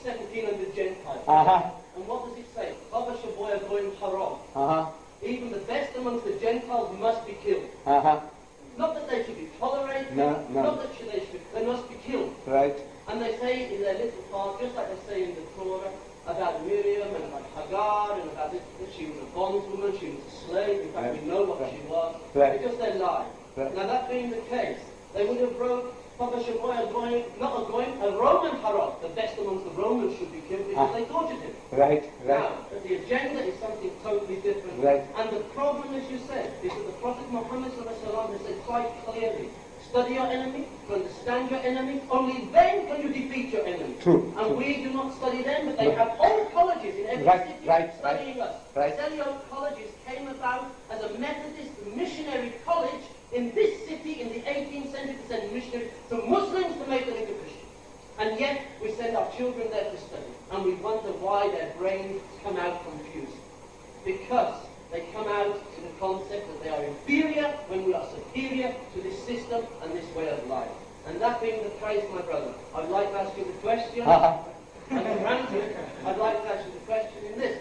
17 on the Gentiles. And what does it say? Even the best amongst the Gentiles must be killed. Not that they should be tolerated, not that they must be killed. Right. And they say in their little part, just like they say in the Torah, about Miriam and about Hagar and about this, that she was a bondwoman, she was a slave. In fact, we know what she was. Because they lied. Now that being the case, they would have wrote not a Roman Harod, the best amongst the Romans should be killed because they tortured him. Right. Now, the agenda is something totally different. Right. And the problem, as you said, is that the Prophet Muhammad has said quite clearly, study your enemy, to understand your enemy, only then can you defeat your enemy. True. And we do not study them, but they have whole colleges in every city studying us. Celio colleges came about as a Methodist missionary college in this city in the 18th century to send missionaries to Muslims to make them into Christians. And yet we send our children there to study. And we wonder why their brains come out confused. Because they come out to the concept that they are inferior when we are superior to this system and this way of life. And that being the case, my brother, I'd like to ask you the question, and granted, I'd like to ask you the question in this.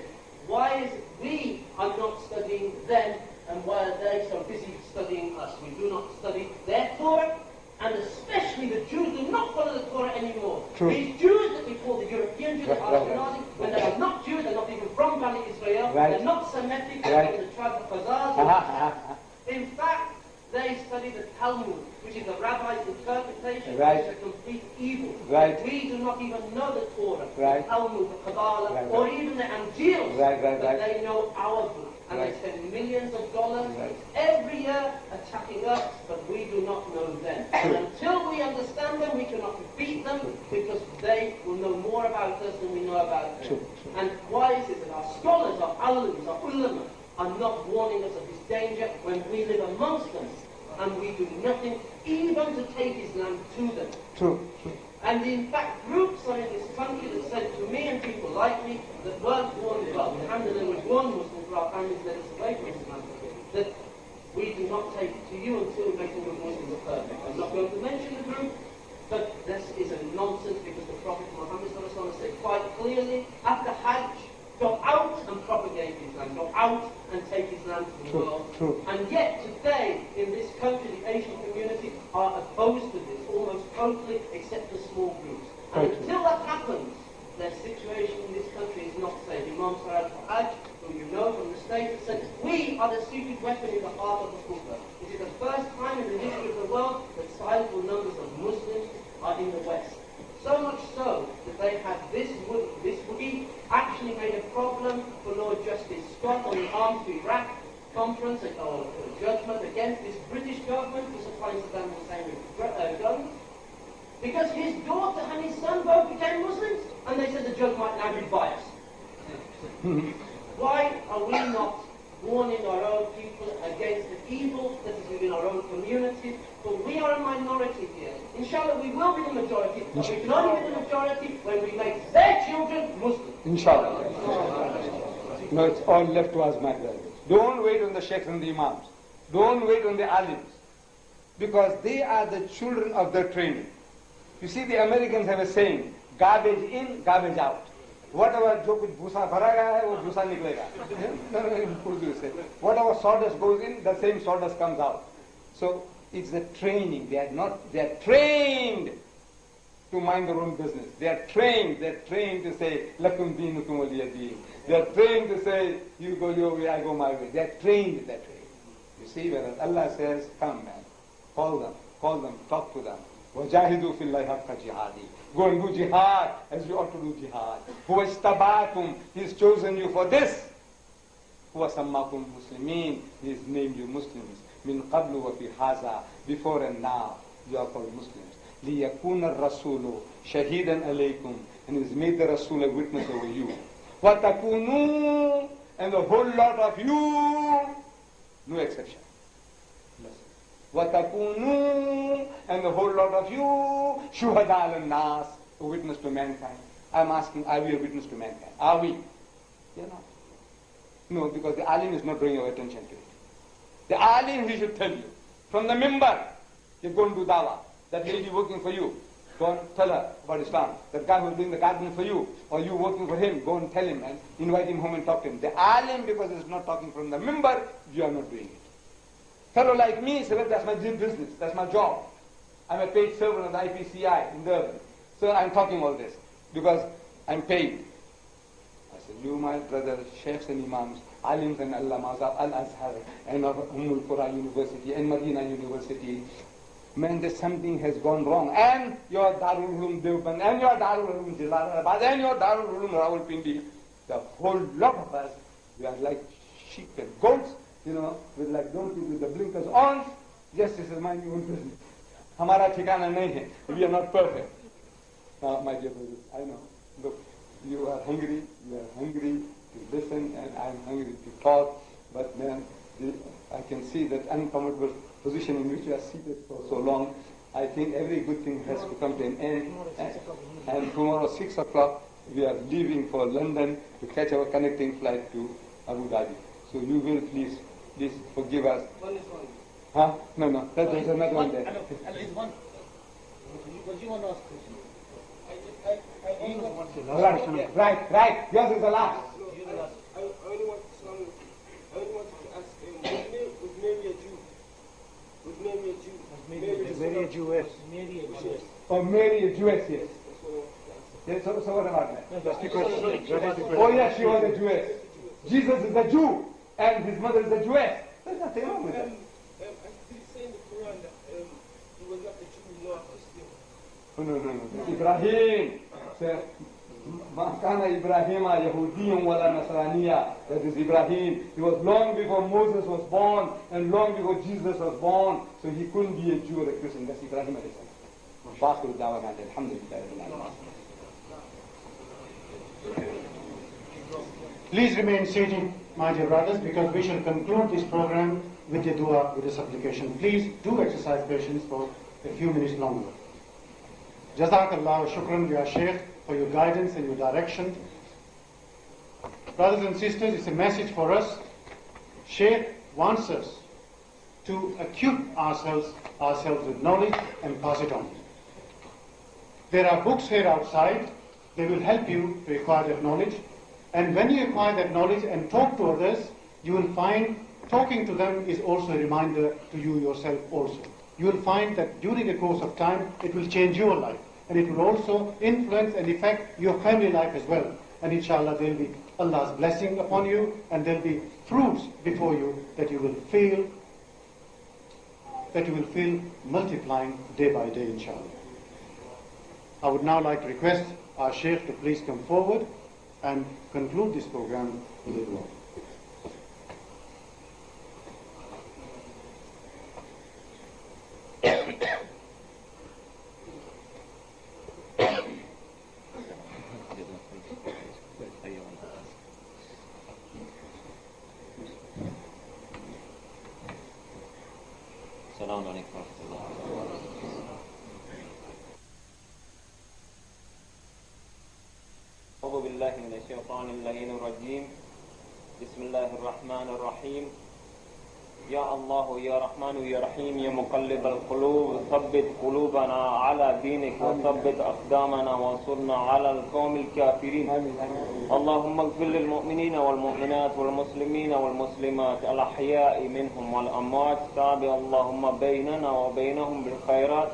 Why is it we are not studying them, and why are they so busy studying us? We do not study their Torah, and especially the Jews do not follow the Torah anymore. True. These Jews that we call the European Jews, the Ashkenazi, when they are not Jews, they're not even from Bani Israel, they're not Semitic, they're from the tribe of Khazars. In fact, they study the Talmud, which is the rabbi's interpretation, which is a complete evil. We do not even know the Torah, the Talmud, the Kabbalah, or even the Anjil, but they know our book. And they spend millions of dollars every year attacking us, but we do not know them. And until we understand them, we cannot defeat them, because they will know more about us than we know about them. And why is it that our scholars, our alims, our ulama, are not warning us of this danger when we live amongst them, and we do nothing even to take Islam to them? And in fact, groups are in this country that said to me and people like me that weren't born, well, alhamdulillah, we were born Muslims, but our families led us away from Islam, that we do not take it to you until we make the Muslims perfect. I'm not going to mention the group, but this is a nonsense, because the Prophet Muhammad said quite clearly, after Hajj, go out and propagate Islam, go out and take Islam to the world. And yet today, in this country, the Asian community are opposed to this, almost totally, except for small groups. And until that happens, their situation in this country is not safe. Imam Surat for Hajj, who you know from the States, said, we are the secret weapon in the heart of the Kufa. It is the first time in the history of the world that sizable numbers of Muslims are in the West. So much so that they have this Woogie actually made a problem for Lord Justice Scott on the Arms to Iraq conference, or a judgment against this British government for supplying Saddam Hussein with guns, because his daughter and his son both became Muslims, and they said the judge might now be biased. Why are we not warning our own people against the evil that is within our own community? But we are a minority here. Inshallah, we will be the majority, but we can only be the majority when we make their children Muslims. Inshallah. No, it's all left to us, my brothers. Don't wait on the sheikhs and the imams. Don't wait on the alims. Because they are the children of their training. You see, the Americans have a saying, garbage in, garbage out. Whatever जो कुछ भूसा भरा गया है वो भूसा निकलेगा. Whatever sawdust goes in, the same sawdust comes out. So it's the training. They are trained to mind their own business. They are trained to say lakum dinukum waliya din. They are trained to say you go your way, I go my way. They are trained that way. You see, whereas Allah says, come man, call them, talk to them. وَجَاهِدُوا فِي اللَّهِ حَقَّ جِهَادِهِ. Go and do jihad as you ought to do jihad. هُوَ اسْتَبَعَكُمْ. He's chosen you for this. هُوَ سَمَّاكُمْ مُسْلِمِينَ. He's named you Muslims. مِنْ قَبْلُ وَفِي هَذَا. Before and now, you are called Muslims. لِيَكُونَ الرَّسُولُ شَهِيدًا عَلَيْكُمْ. And he's made the Rasul a witness over you. وَتَكُونُوا. And the whole lot of you, no exception. وَتَكُونُوا. And the whole lot of you, شُهَدَاءَ عَلَى النَّاسِ, a witness to mankind. I'm asking, are we a witness to mankind? Are we? You're not. No, because the alim is not drawing your attention to it. The alim, he should tell you. From the mimbar, you go and do dawah. That may be working for you. Go and tell her about Islam. That guy who's doing the garden for you, or you working for him, go and tell him and invite him home and talk to him. The alim, because he's not talking from the mimbar, you are not doing it. Fellow like me, say, well, that's my business, that's my job. I'm a paid servant of the IPCI in Durban. So I'm talking all this because I'm paid. I said, you, my brothers, sheikhs and imams, alims and allamas of Al-Azhar and of Qura University and Medina University, man, there's something has gone wrong. And your Darul Ulum Deoband, and your Darul Ulum Jalalabad, and your Darul Ulum Rawalpindi, the whole lot of us, we are like sheep and goats, with like donkeys with the blinkers on. Yes, this is my own business. Hamara ठिकाना nahi hai. We are not perfect. My dear brothers, I know. Look, you are hungry to listen, and I am hungry to talk. But man, I can see that uncomfortable position in which you are seated for so long. I think every good thing has to come to an end. And tomorrow 6 o'clock, we are leaving for London to catch our connecting flight to Abu Dhabi. So you will please forgive us. Huh? No. There's another one there. What do you want to ask question? Right. Yours is the last. I only want to ask, was Mary a Jew? Was Mary a Jew? Mary a Jewess. Mary a Jewess. Oh, Mary a Jewess, yes. Yes, so what about that? That's because Oh yes, she was a Jewess. Jesus is a Jew, and his mother is a Jewess. There's nothing wrong with that. I did say in the Quran that he was not a Jew nor a Christian. No. Ibrahim. Kana Ibrahim Yahudiyun wala Nasraniya. That is Ibrahim. He was long before Moses was born and long before Jesus was born. So he couldn't be a Jew or a Christian. That's Ibrahim alayhi salam. Alhamdulillah. Please remain seated, my dear brothers, because we shall conclude this program with the dua, with the supplication. Please do exercise patience for a few minutes longer. Jazakallah shukran, ya Sheikh, for your guidance and your direction. Brothers and sisters, it's a message for us. Sheikh wants us to equip ourselves with knowledge and pass it on. There are books here outside. They will help you to acquire that knowledge. And when you acquire that knowledge and talk to others, you will find talking to them is also a reminder to you yourself also. You will find that during the course of time, it will change your life. And it will also influence and affect your family life as well. And inshallah, there will be Allah's blessing upon you, and there will be fruits before you that you will feel multiplying day by day, inshallah. I would now like to request our Sheikh to please come forward and conclude this program with a dua. Assalamu alaikum wa rahmatullah. أعوذ بالله من الشيطان اللعين الرجيم. بسم الله الرحمن الرحيم. يا الله يا رحمن يا رحيم يا مقلب القلوب ثبت قلوبنا على دينك وثبت أقدامنا وانصرنا على القوم الكافرين. اللهم اغفر للمؤمنين والمؤمنات والمسلمين والمسلمات الأحياء منهم والأموات. تابع اللهم بيننا وبينهم بالخيرات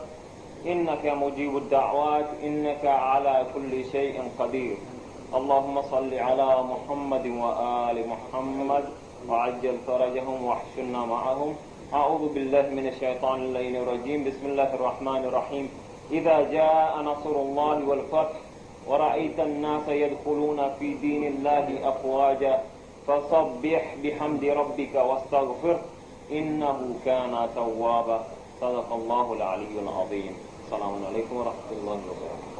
إنك مجيب الدعوات إنك على كل شيء قدير. اللهم صل على محمد وآل محمد وعجل فرجهم واحشرنا معهم. أعوذ بالله من الشيطان اللعين الرجيم. بسم الله الرحمن الرحيم. إذا جاء نصر الله والفتح ورأيت الناس يدخلون في دين الله أفواجا فسبح بحمد ربك واستغفر إنه كان توابا. صدق الله العلي العظيم. السلام عليكم ورحمة الله وبركاته.